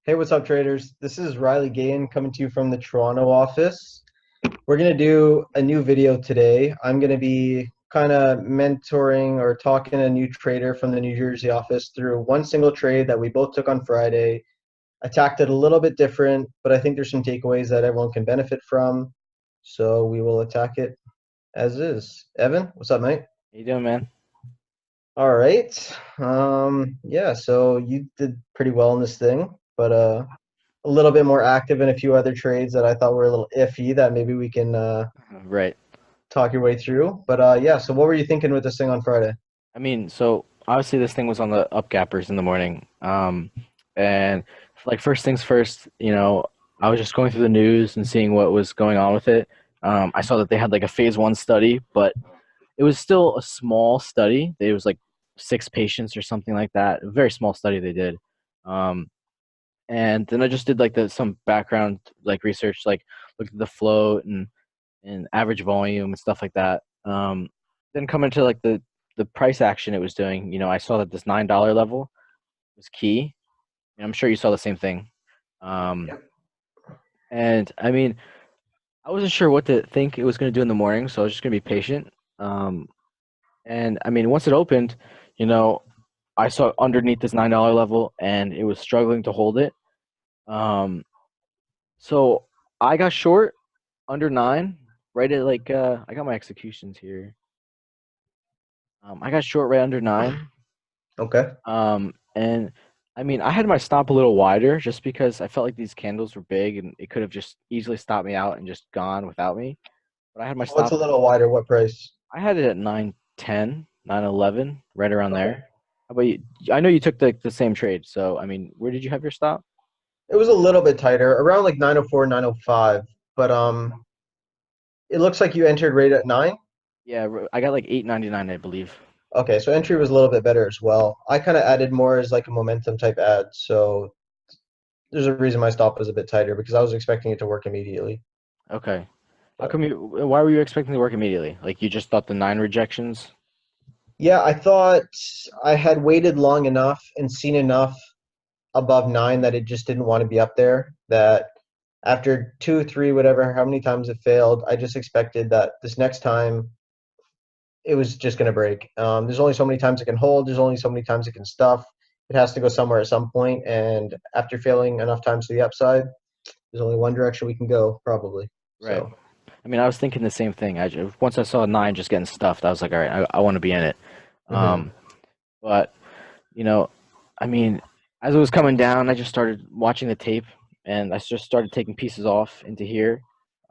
Hey, what's up, traders? This is Riley Gahan coming to you from the Toronto office. We're going to do a new video today. I'm going to be kind of mentoring or talking to a new trader from the New Jersey office through one single trade that we both took on Friday. Attacked it a little bit different, but I think there's some takeaways that everyone can benefit from. So we will attack it as is. Evan, what's up, mate? How you doing, man? All right. Yeah, so you did pretty well in this thing, but a little bit more active in a few other trades that I thought were a little iffy that maybe we can Right. talk your way through. But yeah, so what were you thinking with this thing on Friday? So obviously this thing was on the up gappers in the morning. And like first things first, I was just going through the news and seeing what was going on with it. I saw that they had like a phase one study, but it was still a small study. It was like 6 patients or something like that. A very small study they did. Um, and then I just did like some background like research, like looked at the float and average volume and stuff like that. Then coming to like the price action it was doing, I saw that this $9 level was key. And I'm sure you saw the same thing. Um, Yep. and I mean, I wasn't sure what to think it was going to do in the morning, so I was just going to be patient. Um, and I mean, once it opened, you know, I saw underneath this $9 level, and it was struggling to hold it. Um, so I got short under nine, right at like I got my executions here. I got short right under nine. Okay. And I mean, I had my stop a little wider just because I felt like these candles were big and it could have just easily stopped me out and just gone without me. But I had my So what's stop, a little wider? What price? I had it at 910, 911, right around Okay. there. How about you? I know you took the same trade. So, I mean, where did you have your stop? It was a little bit tighter, around like 904, 905. But it looks like you entered right at 9. Yeah, I got like 899, I believe. Okay, so entry was a little bit better as well. I kind of added more as like a momentum type ad, so there's a reason my stop was a bit tighter because I was expecting it to work immediately. Okay. How But come why were you expecting to work immediately? Like you just thought the nine rejections? yeah, I thought I had waited long enough and seen enough above 9 that it just didn't want to be up there. That after two, three, whatever, how many times it failed, I just expected that this next time it was just going to break. There's only so many times it can hold. There's only so many times it can stuff. It has to go somewhere at some point, and after failing enough times to the upside, there's only one direction we can go, probably. Right. So, I mean, I was thinking the same thing. Once I saw nine just getting stuffed, I was like, all right, I want to be in it. mhm. Um, but you know, I mean, as it was coming down, I just started watching the tape, and I just started taking pieces off into here.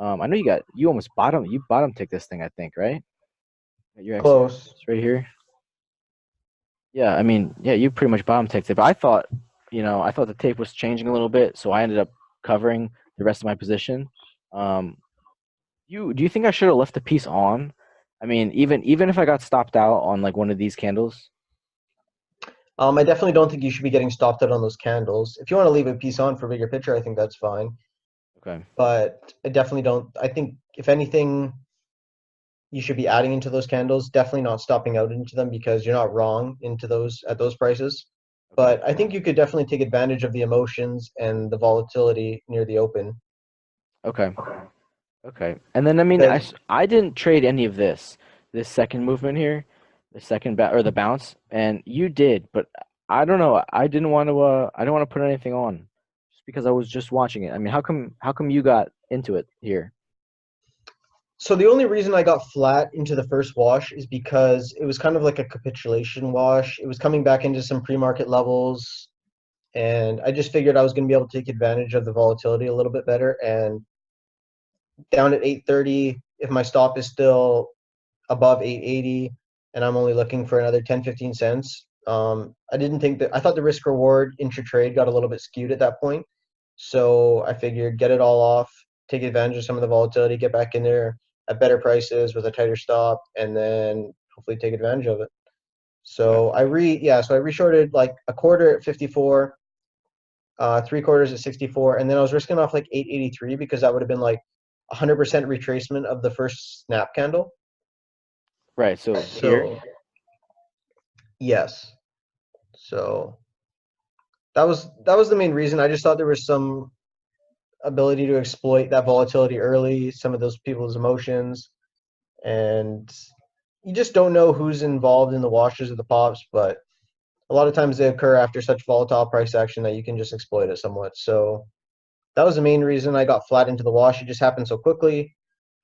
I know you almost bottom tick this thing, I think, right? At your Close. executions right here. Yeah, I mean, yeah, you pretty much bottom ticked it, but I thought the tape was changing a little bit, so I ended up covering the rest of my position. Um, do you think I should have left the piece on? I mean, even if I got stopped out on like one of these candles. I definitely don't think you should be getting stopped out on those candles. If you want to leave a piece on for bigger picture, I think that's fine. Okay. But I definitely don't. I think if anything, you should be adding into those candles. Definitely not stopping out into them because you're not wrong into those at those prices. Okay. But I think you could definitely take advantage of the emotions and the volatility near the open. Okay. Okay. And then I mean, Because I didn't trade any of this second movement here, the second or the bounce, and you did, but I don't know. I didn't want to put anything on just because I was just watching it. I mean, how come you got into it here? so the only reason I got flat into the first wash is because it was kind of like a capitulation wash. It was coming back into some pre-market levels, and I just figured I was going to be able to take advantage of the volatility a little bit better. And down at 830, if my stop is still above 880 and I'm only looking for another 10, 15 cents, I didn't think that I thought the risk reward intra trade got a little bit skewed at that point. So I figured get it all off, take advantage of some of the volatility, get back in there at better prices with a tighter stop, and then hopefully take advantage of it. Okay. So I reshorted like a quarter at 54, three quarters at 64, and then I was risking off like 883 because that would have been like 100% retracement of the first snap candle. Right. So here. So yes, so that was the main reason. I just thought there was some ability to exploit that volatility early, some of those people's emotions, and you just don't know who's involved in the washes or the pops, but a lot of times they occur after such volatile price action that you can just exploit it somewhat. So that was the main reason I got flat into the wash. It just happened so quickly.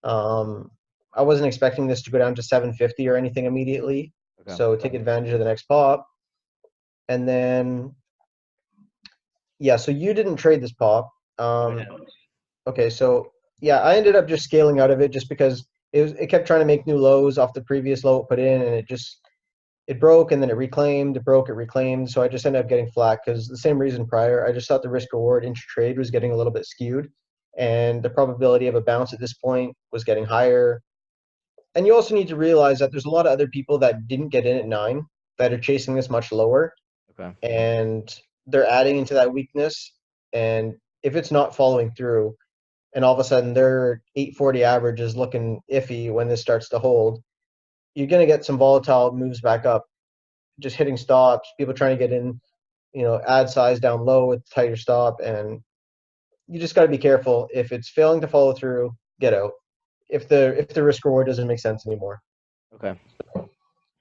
Um, I wasn't expecting this to go down to 750 or anything immediately. Okay. So take advantage of the next pop. And then, yeah, so you didn't trade this pop. No, I Um, didn't. okay, so yeah, I ended up just scaling out of it just because it kept trying to make new lows off the previous low it put in, and it broke and then it reclaimed, it broke, it reclaimed. So I just ended up getting flat because the same reason prior. I just thought the risk reward intra trade was getting a little bit skewed, and the probability of a bounce at this point was getting higher. And you also need to realize that there's a lot of other people that didn't get in at 9 that are chasing this much lower, Okay. and they're adding into that weakness. And if it's not following through, and all of a sudden their 840 average is looking iffy when this starts to hold, you're going to get some volatile moves back up, just hitting stops, people trying to get in, add size down low with tighter stop. And you just got to be careful. If it's failing to follow through, get out. If the risk reward doesn't make sense anymore. Okay.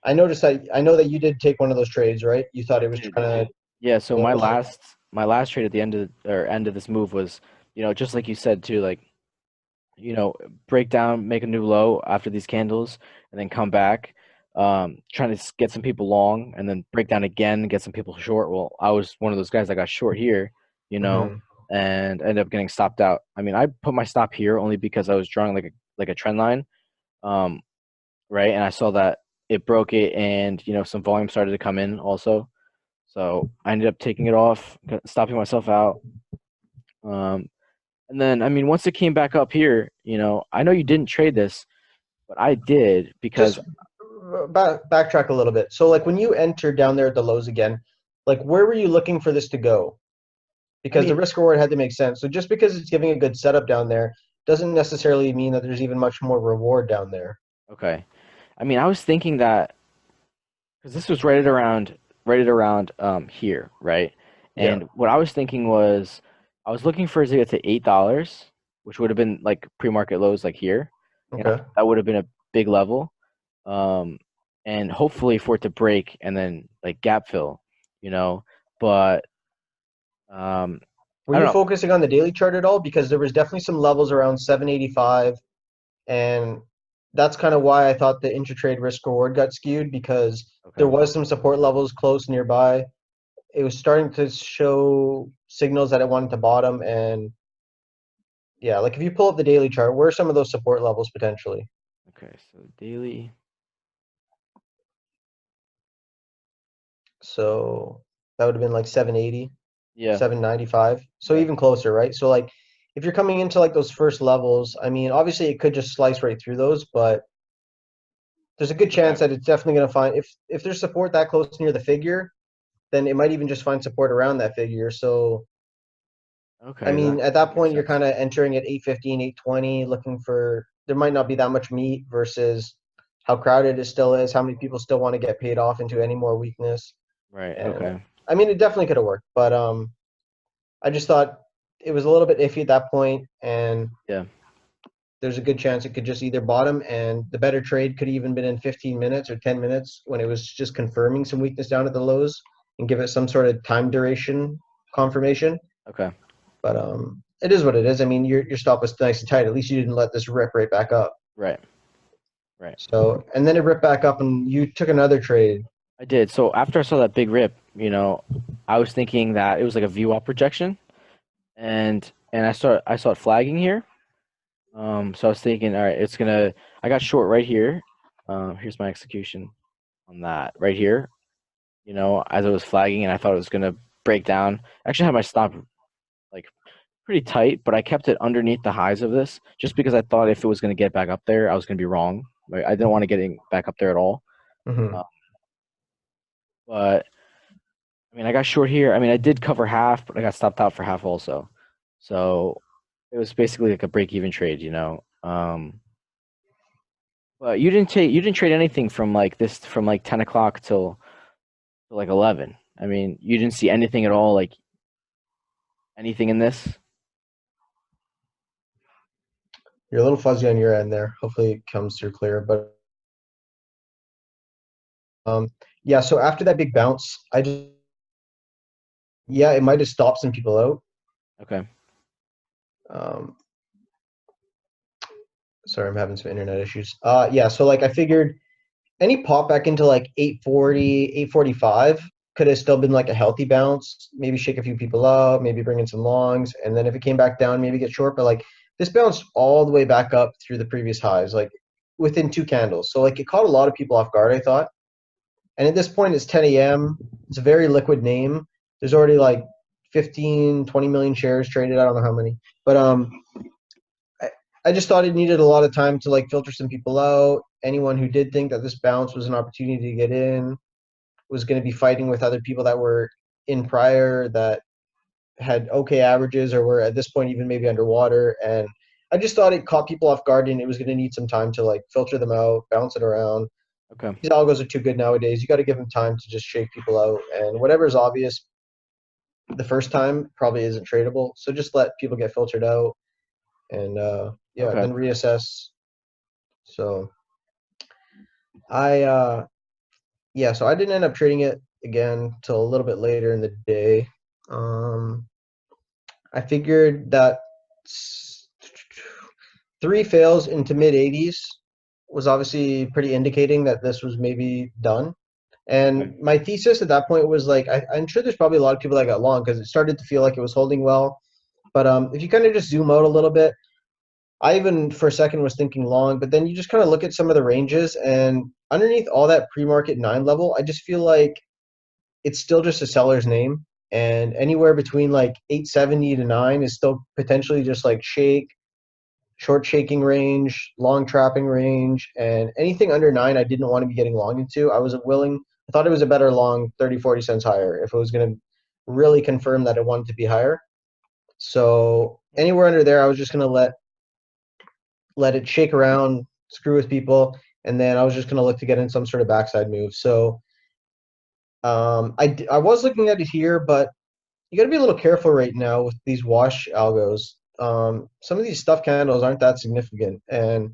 I know that you did take one of those trades, right? You thought I it was did. trying to Yeah, so go. my last trade at the end of this move was, just like you said too, like, break down, make a new low after these candles, and then come back, trying to get some people long, and then break down again, get some people short. Well, I was one of those guys that got short here, you know, Hmm. and ended up getting stopped out. I mean, I put my stop here only because I was drawing like a trend line, um, right? And I saw that it broke it, and some volume started to come in also. So I ended up taking it off, stopping myself out. Um, and then, I mean, once it came back up here, I know you didn't trade this, but I did because Just backtrack a little bit. So, like when you entered down there at the lows again, like where were you looking for this to go? I Because the mean, risk reward had to make sense. So just because it's giving a good setup down there doesn't necessarily mean that there's even much more reward down there. okay. I mean, I was thinking that because this was right at around here, right? Yeah. And what I was thinking was I was looking for it to get to $8, which would have been like pre-market lows like here. Okay. That would have been a big level. Um, and hopefully for it to break and then like gap fill, you know. But um, Were I don't you know. focusing on the daily chart at all? Because there was definitely some levels around 785, and that's kind of why I thought the intra-trade risk reward got skewed because there Okay. was some support levels close nearby. It was starting to show signals that it wanted to bottom, and yeah, like if you pull up the daily chart, where are some of those support levels potentially? Okay. So daily. So that would have been like 780, Yeah. 795. So Yeah. even closer, right? So like if you're coming into like those first levels, I mean, obviously it could just slice right through those, but there's a good Okay. chance that it's definitely going to find if there's support that close near the figure, then it might even just find support around that figure. So I Okay. mean, That at that that makes point you're sense. kind of entering at 815, 820, looking for there might not be that much meat versus how crowded it still is, how many people still want to get paid off into any more weakness. Right. And Okay. I mean, it definitely could have worked, but I just thought it was a little bit iffy at that point, and Yeah. there's a good chance it could just either bottom, and the better trade could have even been in 15 minutes or 10 minutes when it was just confirming some weakness down at the lows and give it some sort of time duration confirmation. Okay. But it is what it is. I mean, your stop was nice and tight. At least you didn't let this rip right back up. Right. Right. So, and then it ripped back up, and you took another trade. I did. So after I saw that big rip, I was thinking that it was like a VWAP projection, and I saw it flagging here. So I was thinking, all right, it's gonna. I got short right here. Here's my execution on that right here. As it was flagging, and I thought it was gonna break down. I actually had my stop like pretty tight, but I kept it underneath the highs of this just because I thought if it was gonna get back up there, I was gonna be wrong. Right? I didn't want to get back up there at all. Hmm. Uh, but I mean, I got short here. I mean, I did cover half, but I got stopped out for half also. So it was basically like a break-even trade. But you didn't trade anything from like this from like 10 o'clock till like 11. I mean, you didn't see anything at all like Anything in this? You're a little fuzzy on your end there. Hopefully it comes through clear. But um, yeah, so after that big bounce, I just yeah, it might have stopped some people out. Okay. Um, sorry, I'm having some internet issues. Yeah, so like I figured any pop back into like 840, 845 could have still been like a healthy bounce. Maybe shake a few people out, maybe bring in some longs, and then if it came back down, maybe get short. But like this bounced all the way back up through the previous highs, like within two candles. So like it caught a lot of people off guard, I thought. And at this point, it's 10 a.m. It's a very liquid name. There's already like 15, 20 million shares traded. I don't know how many, but I, I just thought it needed a lot of time to like filter some people out. Anyone who did think that this bounce was an opportunity to get in was going to be fighting with other people that were in prior that had okay averages or were at this point even maybe underwater. And I just thought it caught people off guard and it was going to need some time to like filter them out, bounce it around. Okay. These algos are too good nowadays. You got to give them time to just shake people out. And whatever is obvious the first time probably isn't tradable. So just let people get filtered out and yeah, Okay. then reassess. So I yeah, so I didn't end up trading it again till a little bit later in the day. Um, I figured that three fails into mid 80s was obviously pretty indicating that this was maybe done. Okay. And my thesis at that point was like, I'm sure there's probably a lot of people that got long because it started to feel like it was holding well. But if you kind of just zoom out a little bit, I even for a second was thinking long, but then you just kind of look at some of the ranges and underneath all that pre-market 9 level, I just feel like it's still just a seller's name. And anywhere between like 870 to 9 is still potentially just like shake, short shaking range, long trapping range, and anything under 9 I didn't want to be getting long into. I thought it was a better long 30, 40 cents higher if it was going to really confirm that it wanted to be higher. So anywhere under there, I was just going to let it shake around, screw with people, and then I was just going to look to get in some sort of backside move. So I was looking at it here, but you got to be a little careful right now with these wash algos. Some of these stuff candles aren't that significant, and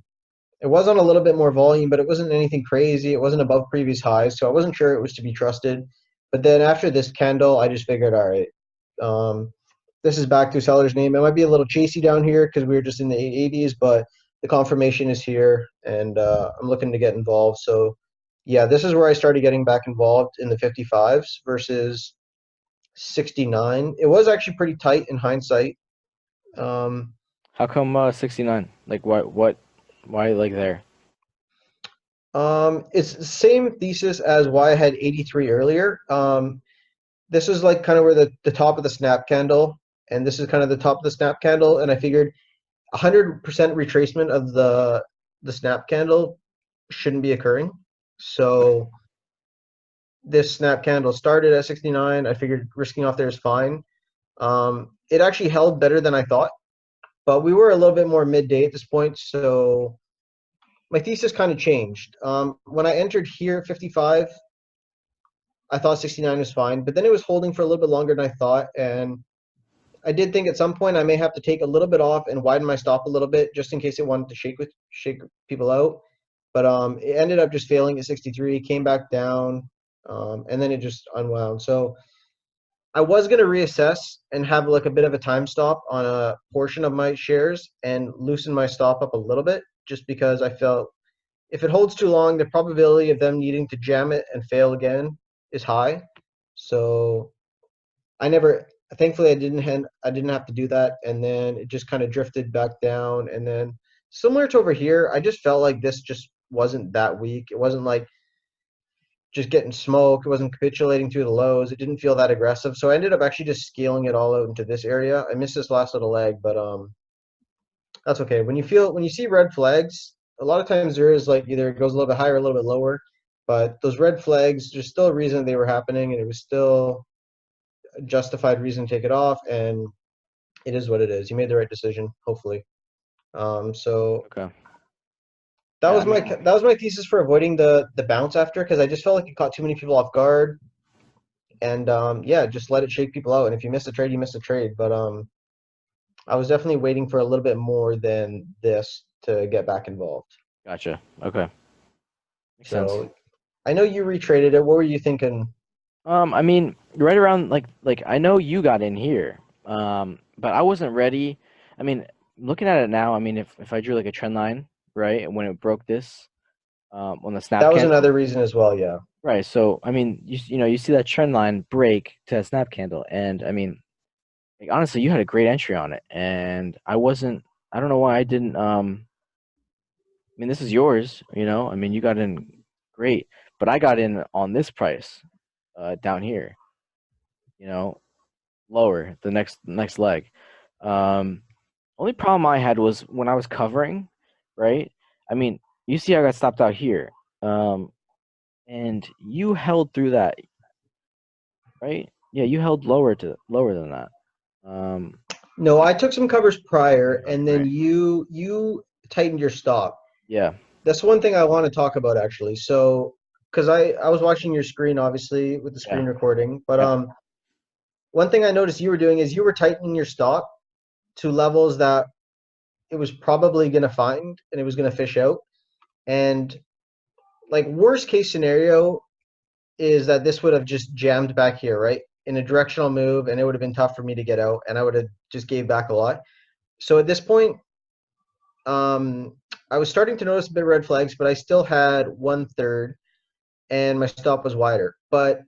it was on a little bit more volume, but it wasn't anything crazy. It wasn't above previous highs, so I wasn't sure it was to be trusted. But then after this candle, I just figured, all right, um, this is back to seller's name. It might be a little chasey down here because we were just in the 880s, but the confirmation is here, and I'm looking to get involved. So, yeah, this is where I started getting back involved in the 55s versus 69. It was actually pretty tight in hindsight. Um, How come 69? Like why like there? it's the same thesis as why I had 83 earlier. This is like kind of where the top of the snap candle, and this is kind of the top of the snap candle, and I figured 100% retracement of the snap candle shouldn't be occurring. So this snap candle started at 69. I figured risking off there is fine. It actually held better than I thought, but we were a little bit more midday at this point, so my thesis kind of changed. When I entered here at 55, I thought 69 was fine, but then it was holding for a little bit longer than I thought, and I did think at some point I may have to take a little bit off and widen my stop a little bit just in case it wanted to shake people out. But it ended up just failing at 63, came back down, and then it just unwound. So I was going to reassess and have like a bit of a time stop on a portion of my shares and loosen my stop up a little bit just because I felt if it holds too long, the probability of them needing to jam it and fail again is high. So I never, thankfully, I didn't have to do that, and then it just kind of drifted back down, and then similar to over here, I just felt like this just wasn't that weak. It wasn't like just getting smoked. It wasn't capitulating through the lows. It didn't feel that aggressive, so I ended up actually just scaling it all out into this area. I missed this last little leg, but that's okay. When you see red flags, a lot of times there is like either it goes a little bit higher, or a little bit lower, but those red flags, there's still a reason they were happening, and it was still a justified reason to take it off, and it is what it is. You made the right decision, hopefully. So Okay. Yeah, I mean, that was my thesis for avoiding the bounce after because I just felt like it caught too many people off guard. and yeah, just let it shake people out. And if you miss a trade, you miss a trade. But I was definitely waiting for a little bit more than this to get back involved. Gotcha. Okay. Makes sense. So I know you retraded it. What were you thinking? I mean, right around like I know you got in here, but I wasn't ready. I mean, looking at it now, I mean, if I drew like a trend line, right, when it broke this, on the snap That was candle, another reason as well. Yeah. right? So I mean, you know, you see that trend line break to a snap candle, and I mean, like, honestly, you had a great entry on it, and I wasn't. I don't know why I didn't. I mean, this is yours, you know. I mean, you got in great, but I got in on this price, down here, you know, lower the next leg. Um, Only problem I had was when I was covering, right? I mean, you see, I got stopped out here, um, and you held through that, right? Yeah, you held lower than that. Um, No, I took some covers prior, and then right. you tightened your stop. Yeah. That's one thing I want to talk about actually. So, because I was watching your screen obviously with the Yeah. screen recording, but Yep. one thing I noticed you were doing is you were tightening your stop to levels that it was probably going to find and it was going to fish out. And like worst case scenario is that this would have just jammed back here, right? In a directional move, and it would have been tough for me to get out, and I would have just gave back a lot. So at this point, um, I was starting to notice a bit of red flags, but I still had 1/3, and my stop was wider. But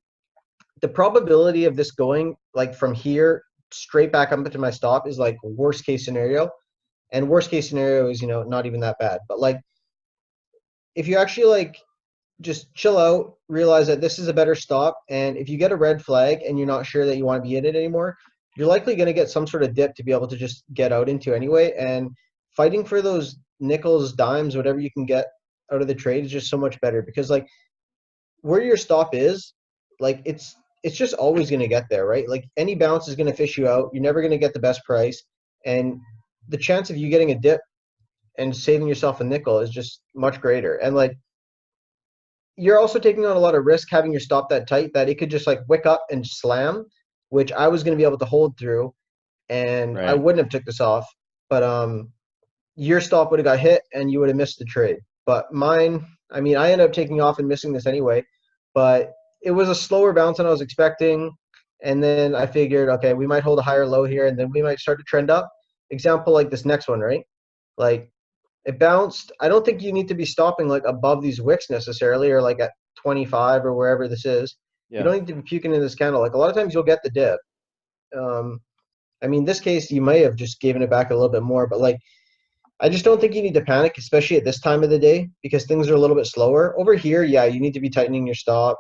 the probability of this going like from here straight back up into my stop is like worst case scenario. And worst case scenario is, not even that bad. But like if you actually like just chill out, realize that this is a better stop, and if you get a red flag and you're not sure that you want to be in it anymore, you're likely going to get some sort of dip to be able to just get out into anyway. And fighting for those nickels, dimes, whatever you can get out of the trade is just so much better because like where your stop is, like it's just always going to get there, right? Like any bounce is going to fish you out. You're never going to get the best price, and the chance of you getting a dip and saving yourself a nickel is just much greater. And like you're also taking on a lot of risk having your stop that tight that it could just like wick up and slam, which I was going to be able to hold through, and I Right. wouldn't have took this off. But your stop would have got hit and you would have missed the trade. But mine, I mean, I ended up taking off and missing this anyway. But it was a slower bounce than I was expecting. And then I figured, okay, we might hold a higher low here, and then we might start to trend up. Example like this next one, right? Like it bounced. I don't think you need to be stopping like above these wicks necessarily, or like at 25 or wherever this is. You Yeah. don't need to be puking in this candle. Like a lot of times you'll get the dip. Um, I mean, this case you may have just given it back a little bit more, but like I just don't think you need to panic, especially at this time of the day, because things are a little bit slower. Over here, yeah, you need to be tightening your stop.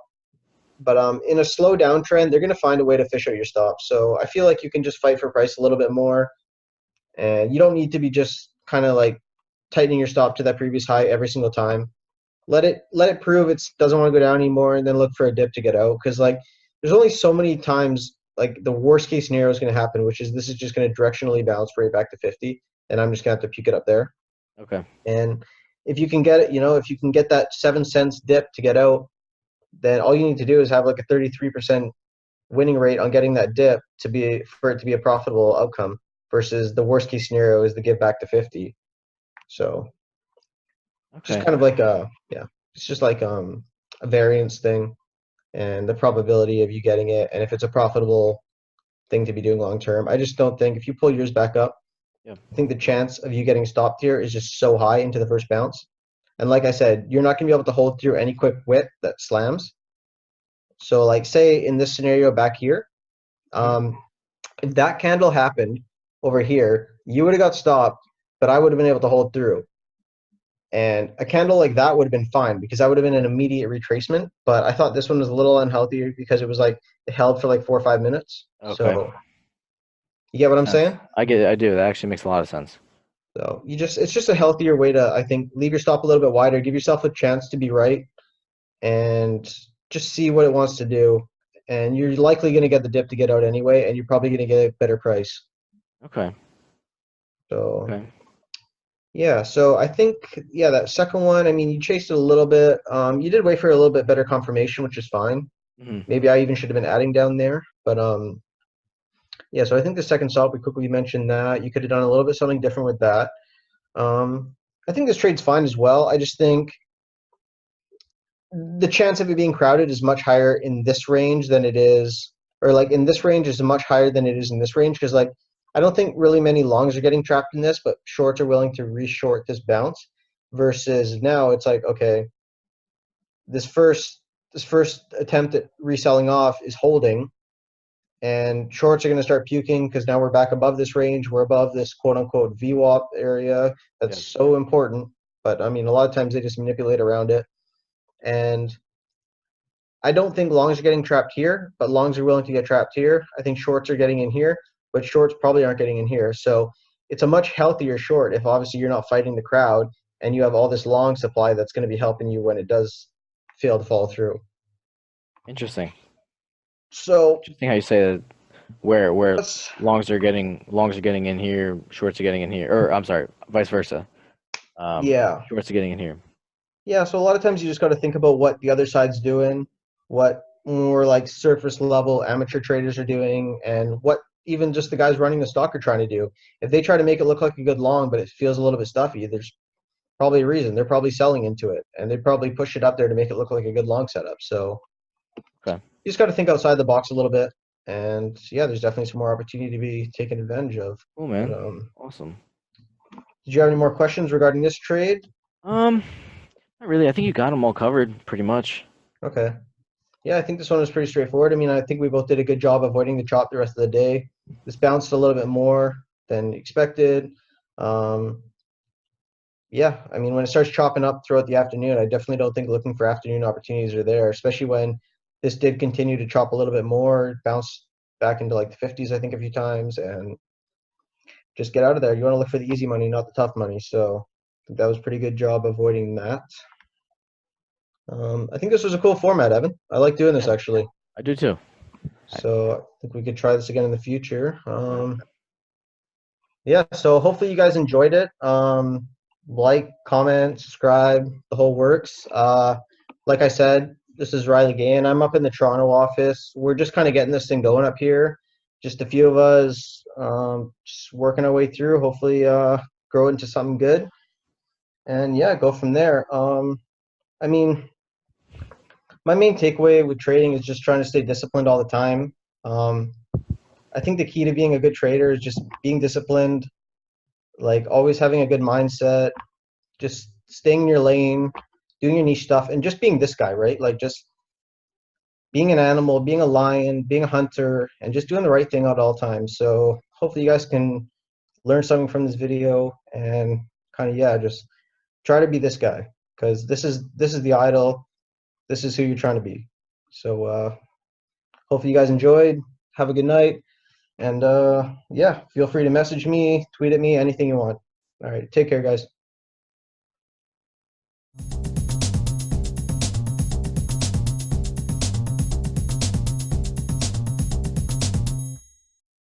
But in a slow downtrend, they're going to find a way to fish out your stop. So I feel like you can just fight for price a little bit more, and you don't need to be just kind of like tightening your stop to that previous high every single time. Let it prove it doesn't want to go down anymore, and then look for a dip to get out. Because like there's only so many times like the worst case scenario is going to happen, which is this is just going to directionally bounce right back to 50, and I'm just going to have to puke it up there. Okay. And if you can get it, if you can get that 7 cents dip to get out, then all you need to do is have like a 33% winning rate on getting that dip for it to be a profitable outcome versus the worst case scenario is to give back to 50. So just Okay. kind of like yeah, it's just like a variance thing and the probability of you getting it and if it's a profitable thing to be doing long term. I just don't think if you pull yours back up, Yeah. I think the chance of you getting stopped here is just so high into the first bounce. And like I said, you're not going to be able to hold through any quick whip that slams. So like say in this scenario back here, Mhm. um, if that candle happened over here, you would have got stopped, but I would have been able to hold through. And a candle like that would have been fine because that would have been an immediate retracement. But I thought this one was a little unhealthier because it was like it held for like 4 or 5 minutes. Okay. So you get what Makes I'm sense. saying? I get it. I do. That actually makes a lot of sense. So it's just a healthier way to, I think, leave your stop a little bit wider, give yourself a chance to be right, and just see what it wants to do. And you're likely going to get the dip to get out anyway, and you're probably going to get a better price. Okay. So Okay. yeah, so I think yeah, that second one, I mean, you chased it a little bit. You did wait for a little bit better confirmation, which is fine. Hmm. Maybe I even should have been adding down there, but yeah. So I think the second stop we quickly mentioned that you could have done a little bit something different with that. Um, I think this trade's fine as well. I just think the chance of it being crowded is much higher in this range than it is, or like in this range is much higher than it is in this range because like I don't think really many longs are getting trapped in this, but shorts are willing to reshort this bounce. Versus now, it's like okay, this first this first attempt at reselling off is holding, and shorts are going to start puking because now we're back above this range. We're above this quote unquote VWAP area Yeah. that's so important. But I mean, a lot of times they just manipulate around it. And I don't think longs are getting trapped here, but longs are willing to get trapped here. I think shorts are getting in here, but shorts probably aren't getting in here. So it's a much healthier short if obviously you're not fighting the crowd and you have all this long supply that's going to be helping you when it does fail to follow through. Interesting. So Interesting how you say that. Where that's longs are getting in here, shorts are getting in here, or I'm sorry, vice versa. yeah. Shorts are getting in here. Yeah, so a lot of times you just got to think about what the other side's doing, what more like surface level amateur traders are doing, and what even just the guys running the stock are trying to do. If they try to make it look like a good long, but it feels a little bit stuffy, there's probably a reason. They're probably selling into it, and they probably push it up there to make it look like a good long setup. So Okay. you just got to think outside the box a little bit. And yeah, there's definitely some more opportunity to be taken advantage of. Cool, But man. Awesome. did you have any more questions regarding this trade? Um, Not really. I think you got them all covered pretty much. Okay. Yeah, I think this one was pretty straightforward. I mean, I think we both did a good job avoiding the chop the rest of the day. This bounced a little bit more than expected. Um, yeah, I mean, when it starts chopping up throughout the afternoon, I definitely don't think looking for afternoon opportunities are there, especially when this did continue to chop a little bit more, bounce back into like the 50s, I think, a few times, and just get out of there. You want to look for the easy money, not the tough money. So I think that was a pretty good job avoiding that. I think this was a cool format, Evan. I like doing this Yeah, actually. I do too. I, So I think we could try this again in the future. Yeah, so hopefully you guys enjoyed it. Like, comment, subscribe, the whole works. Like I said, this is Riley Gahan. I'm up in the Toronto office. We're just kind of getting this thing going up here. Just a few of us, just working our way through. Hopefully, grow into something good, and yeah, go from there. I mean, my main takeaway with trading is just trying to stay disciplined all the time. Um, I think the key to being a good trader is just being disciplined, like always having a good mindset, just staying in your lane, doing your niche stuff, and just being this guy, right? Like just being an animal, being a lion, being a hunter, and just doing the right thing at all times. So hopefully you guys can learn something from this video and kind of yeah, just try to be this guy because this is the idol. This is who you're trying to be. So hopefully you guys enjoyed. Have a good night. And yeah, feel free to message me, tweet at me, anything you want. All right, take care, guys.